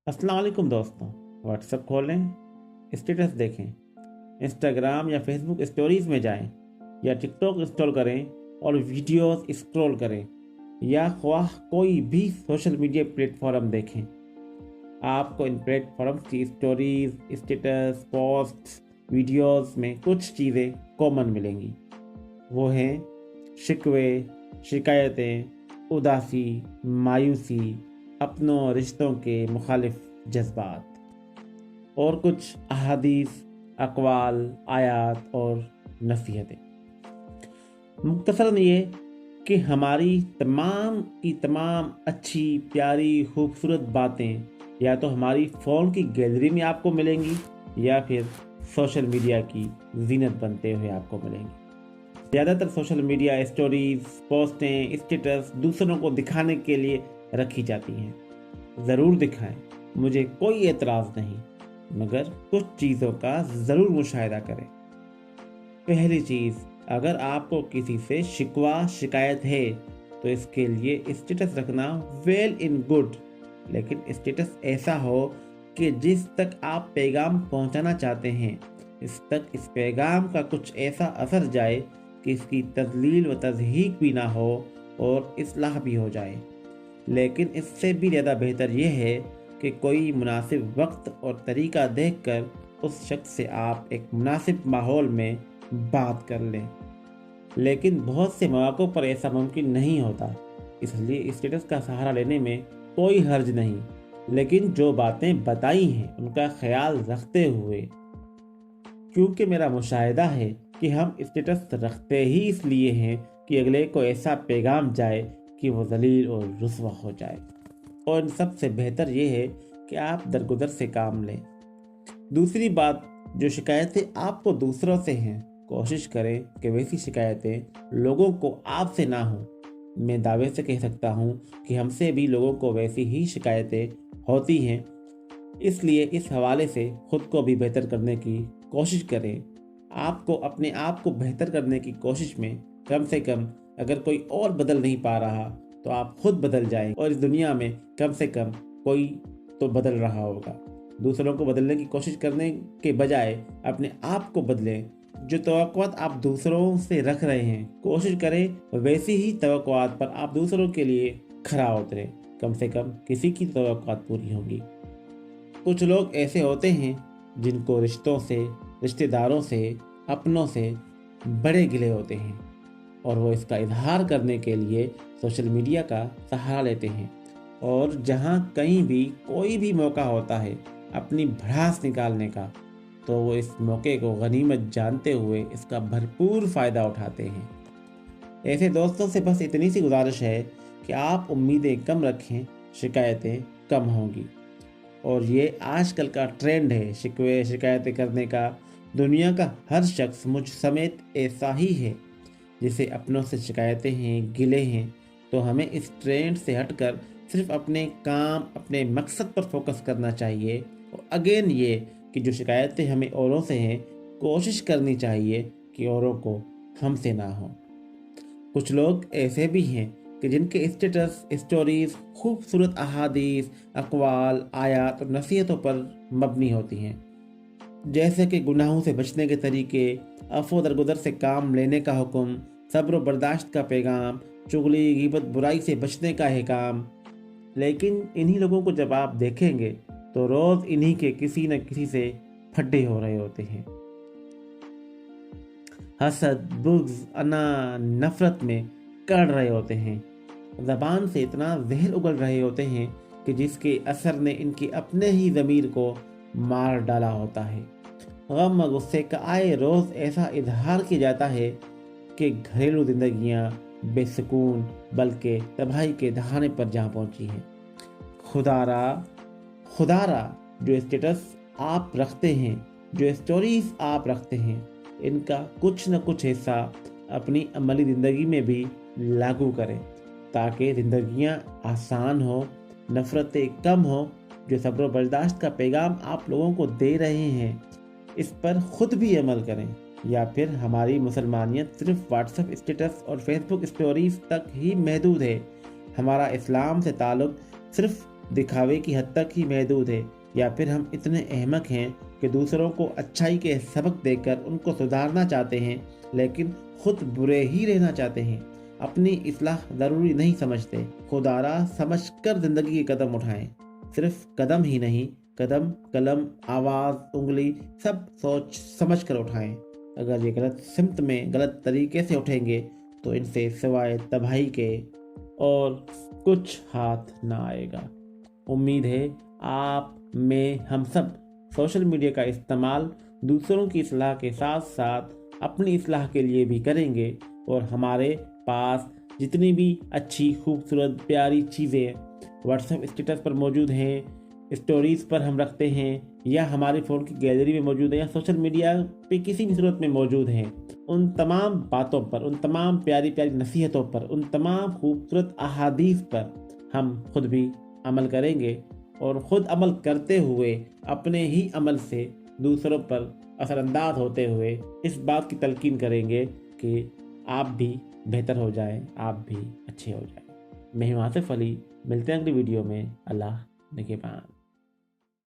अस्सलाम वालेकुम दोस्तों। व्हाट्सएप खोलें, स्टेटस देखें, इंस्टाग्राम या फेसबुक स्टोरीज में जाएं या टिकटॉक इंस्टॉल करें और वीडियोस स्क्रॉल करें या ख्वाह कोई भी सोशल मीडिया प्लेटफॉर्म देखें। आपको इन प्लेटफॉर्म्स की स्टोरीज, स्टेटस, पोस्ट्स, वीडियोस में कुछ चीज़ें कॉमन मिलेंगी। वो हैं शिकवे, शिकायतें, उदासी, मायूसी, अपनों रिश्तों के मुखालिफ जज्बात और कुछ अहादीस, अक़वाल, आयात और नसीहतें। मुख्तसरन ये कि हमारी तमाम की तमाम अच्छी, प्यारी, खूबसूरत बातें या तो हमारी फ़ोन की गैलरी में आपको मिलेंगी या फिर सोशल मीडिया की जीनत बनते हुए आपको मिलेंगी। ज़्यादातर सोशल मीडिया स्टोरीज, पोस्टें, स्टेटस दूसरों को दिखाने के लिए रखी जाती हैं। ज़रूर दिखाएं, मुझे कोई एतराज़ नहीं, मगर कुछ चीज़ों का ज़रूर मुशाहिदा करें। पहली चीज़, अगर आपको किसी से शिकवा शिकायत है तो इसके लिए स्टेटस रखना वेल इन गुड, लेकिन स्टेटस ऐसा हो कि जिस तक आप पैगाम पहुंचाना चाहते हैं इस पैगाम का कुछ ऐसा असर जाए कि इसकी तज़लील व तज़हीक भी ना हो और इस्लाह भी हो जाए। लेकिन इससे भी ज़्यादा बेहतर यह है कि कोई मुनासिब वक्त और तरीका देखकर उस शख्स से आप एक मुनासिब माहौल में बात कर लें। लेकिन बहुत से मौक़ों पर ऐसा मुमकिन नहीं होता, इसलिए स्टेटस का सहारा लेने में कोई हर्ज नहीं, लेकिन जो बातें बताई हैं उनका ख्याल रखते हुए, क्योंकि मेरा मुशाहिदा है कि हम स्टेटस रखते ही इसलिए हैं कि अगले को ऐसा पैगाम जाए कि वो ज़लील और रुस्वा हो जाए। और सबसे बेहतर ये है कि आप दरगुदर से काम लें। दूसरी बात, जो शिकायतें आपको दूसरों से हैं, कोशिश करें कि वैसी शिकायतें लोगों को आपसे ना हों। मैं दावे से कह सकता हूँ कि हमसे भी लोगों को वैसी ही शिकायतें होती हैं, इसलिए इस हवाले से ख़ुद को भी बेहतर करने की कोशिश करें। आपको अपने आप को बेहतर करने की कोशिश में कम से कम अगर कोई और बदल नहीं पा रहा तो आप खुद बदल जाएं और इस दुनिया में कम से कम कोई तो बदल रहा होगा। दूसरों को बदलने की कोशिश करने के बजाय अपने आप को बदलें। जो तवक्कुआत आप दूसरों से रख रहे हैं, कोशिश करें वैसी ही तवक्कुआत पर आप दूसरों के लिए खरा उतरें। कम से कम किसी की तवक्कुआत पूरी होंगी। कुछ लोग ऐसे होते हैं जिनको रिश्तों से, रिश्तेदारों से, अपनों से बड़े गिले होते हैं और वो इसका इजहार करने के लिए सोशल मीडिया का सहारा लेते हैं, और जहाँ कहीं भी कोई भी मौका होता है अपनी भड़ास निकालने का, तो वो इस मौके को गनीमत जानते हुए इसका भरपूर फ़ायदा उठाते हैं। ऐसे दोस्तों से बस इतनी सी गुजारिश है कि आप उम्मीदें कम रखें, शिकायतें कम होंगी। और ये आजकल का ट्रेंड है शिकवे शिकायतें करने का। दुनिया का हर शख्स, मुझ समेत, ऐसा ही है जिसे अपनों से शिकायतें हैं, गिले हैं। तो हमें इस ट्रेंड से हटकर सिर्फ अपने काम, अपने मकसद पर फोकस करना चाहिए। और अगेन ये कि जो शिकायतें हमें औरों से हैं, कोशिश करनी चाहिए कि औरों को हमसे ना हो। कुछ लोग ऐसे भी हैं कि जिनके स्टेटस, स्टोरीज खूबसूरत अहादीस, अक़वाल, आयात और नसीहतों पर मबनी होती हैं, जैसे कि गुनाहों से बचने के तरीके, अफ़ो दरगुदर से काम लेने का हुक्म, सब्र व बर्दाश्त का पैगाम, चुगली, ग़ीबत, बुराई से बचने का अहकाम। लेकिन इन्हीं लोगों को जब आप देखेंगे तो रोज़ इन्हीं के किसी न किसी से फड्डे हो रहे होते हैं। हसद, बुग़्ज़, अना, नफ़रत में कड़ रहे होते हैं। ज़बान से इतना जहर उगल रहे होते हैं कि जिसके असर ने इनके अपने ही ज़मीर को मार डाला होता है। गम गुस्से का आए रोज़ ऐसा इजहार किया जाता है कि घरेलू जिंदगियां बेसुकून बल्कि तबाही के दहाने पर जा पहुंची हैं। खुदारा जो स्टेटस आप रखते हैं, जो स्टोरीज आप रखते हैं, इनका कुछ न कुछ हिस्सा अपनी अमली ज़िंदगी में भी लागू करें ताकि ज़िंदगियां आसान हो, नफ़रतें कम हो। जो सब्र बर्दाश्त का पैगाम आप लोगों को दे रहे हैं, इस पर खुद भी अमल करें, या फिर हमारी मुसलमानियत सिर्फ व्हाट्सएप स्टेटस और फेसबुक स्टोरीज तक ही महदूद है। हमारा इस्लाम से ताल्लुक़ सिर्फ दिखावे की हद तक ही महदूद है, या फिर हम इतने अहमक हैं कि दूसरों को अच्छाई के सबक देकर उनको सुधारना चाहते हैं लेकिन खुद बुरे ही रहना चाहते हैं। अपनी इस्लाह ज़रूरी नहीं समझते, खुदारा समझकर ज़िंदगी के कदम उठाएं। सिर्फ कदम ही नहीं, कदम, कलम, आवाज़, उंगली सब सोच समझ कर उठाएं। अगर ये गलत सिमत में गलत तरीके से उठेंगे तो इनसे सिवाय तबाही के और कुछ हाथ ना आएगा। उम्मीद है आप में हम सब सोशल मीडिया का इस्तेमाल दूसरों की इस्लाह के साथ साथ अपनी इस्लाह के लिए भी करेंगे और हमारे पास जितनी भी अच्छी खूबसूरत प्यारी चीज़ें व्हाट्सएप स्टेटस पर मौजूद हैं, स्टोरीज़ पर हम रखते हैं, या हमारे फ़ोन की गैलरी में मौजूद है, या सोशल मीडिया पे किसी भी सूरत में मौजूद हैं, उन तमाम बातों पर, उन तमाम प्यारी प्यारी नसीहतों पर, उन तमाम खूबसूरत अहादीस पर हम खुद भी अमल करेंगे और ख़ुद अमल करते हुए अपने ही अमल से दूसरों पर असरअंदाज होते हुए इस बात की तलकीन करेंगे कि आप भी बेहतर हो जाएं, आप भी अच्छे हो जाएं। मैं हिमांशु अली, मिलते हैं अगली वीडियो में। अल्लाह निगहबान।